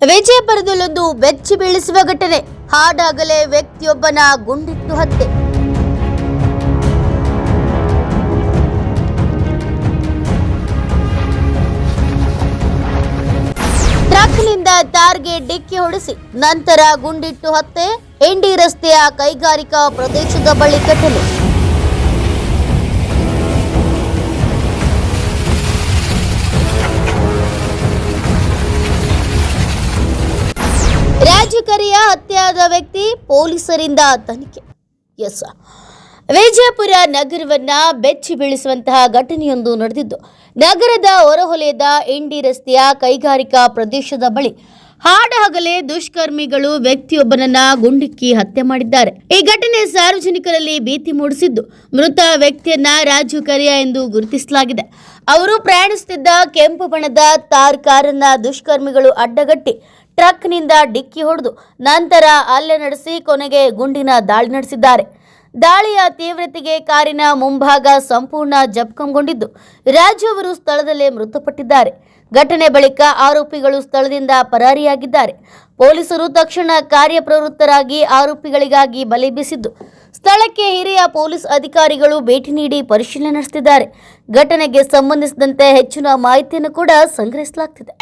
ವಿಜಯಪುರದಲ್ಲೊಂದು ಬೆಚ್ಚಿ ಬೀಳಿಸುವ ಘಟನೆ. ಹಾಡಾಗಲೇ ವ್ಯಕ್ತಿಯೊಬ್ಬನ ಗುಂಡಿಟ್ಟು ಹತ್ಯೆ. ಟ್ರಕ್ನಿಂದ ತಾರ್ಗೆ ಡಿಕ್ಕಿ ಹೊಡೆಸಿ ನಂತರ ಗುಂಡಿಟ್ಟು ಹತ್ಯೆ. ಇಂಡಿ ರಸ್ತೆಯ ಕೈಗಾರಿಕಾ ಪ್ರದೇಶದ ಬಳಿ ಘಟನೆ. ರಾಜಕೀಯ ಹತ್ಯೆಯಾದ ವ್ಯಕ್ತಿ ಪೊಲೀಸರಿಂದ ತನಿಖೆ. ವಿಜಯಪುರ ನಗರವನ್ನ ಬೆಚ್ಚಿ ಬೀಳಿಸುವಂತಹ ಘಟನೆಯೊಂದು ನಡೆದಿದ್ದು ನಗರದ ಹೊರವಲಯದ ಇಂಡಿ ರಸ್ತೆಯ ಕೈಗಾರಿಕಾ ಪ್ರದೇಶದ ಬಳಿ ಹಾಡಹಗಲೇ ದುಷ್ಕರ್ಮಿಗಳು ವ್ಯಕ್ತಿಯೊಬ್ಬನನ್ನ ಗುಂಡಿಕ್ಕಿ ಹತ್ಯೆ ಮಾಡಿದ್ದಾರೆ. ಈ ಘಟನೆ ಸಾರ್ವಜನಿಕರಲ್ಲಿ ಭೀತಿ ಮೂಡಿಸಿದ್ದು, ಮೃತ ವ್ಯಕ್ತಿಯನ್ನ ರಾಜು ಕರಿಯ ಎಂದು ಗುರುತಿಸಲಾಗಿದೆ. ಅವರು ಪ್ರಯಾಣಿಸುತ್ತಿದ್ದ ಕೆಂಪು ಬಣ್ಣದ ತಾರ್ ಕಾರನ್ನ ದುಷ್ಕರ್ಮಿಗಳು ಅಡ್ಡಗಟ್ಟಿ ಟ್ರಕ್ನಿಂದ ಡಿಕ್ಕಿ ಹೊಡೆದು ನಂತರ ಹಲ್ಲೆ ನಡೆಸಿ ಕೊನೆಗೆ ಗುಂಡಿನ ದಾಳಿ ನಡೆಸಿದ್ದಾರೆ. ದಾಳಿಯ ತೀವ್ರತೆಗೆ ಕಾರಿನ ಮುಂಭಾಗ ಸಂಪೂರ್ಣ ಜಖಂಗೊಂಡಿದ್ದು ರಾಜು ಅವರು ಸ್ಥಳದಲ್ಲೇ ಮೃತಪಟ್ಟಿದ್ದಾರೆ. ಘಟನೆ ಬಳಿಕ ಆರೋಪಿಗಳು ಸ್ಥಳದಿಂದ ಪರಾರಿಯಾಗಿದ್ದಾರೆ. ಪೊಲೀಸರು ತಕ್ಷಣ ಕಾರ್ಯಪ್ರವೃತ್ತರಾಗಿ ಆರೋಪಿಗಳಿಗಾಗಿ ಬಲೆ ಬೀಸಿದ್ದು ಸ್ಥಳಕ್ಕೆ ಹಿರಿಯ ಪೊಲೀಸ್ ಅಧಿಕಾರಿಗಳು ಭೇಟಿ ನೀಡಿ ಪರಿಶೀಲನೆ ನಡೆಸುತ್ತಿದ್ದಾರೆ. ಘಟನೆಗೆ ಸಂಬಂಧಿಸಿದಂತೆ ಹೆಚ್ಚಿನ ಮಾಹಿತಿಯನ್ನು ಕೂಡ ಸಂಗ್ರಹಿಸಲಾಗುತ್ತಿದೆ.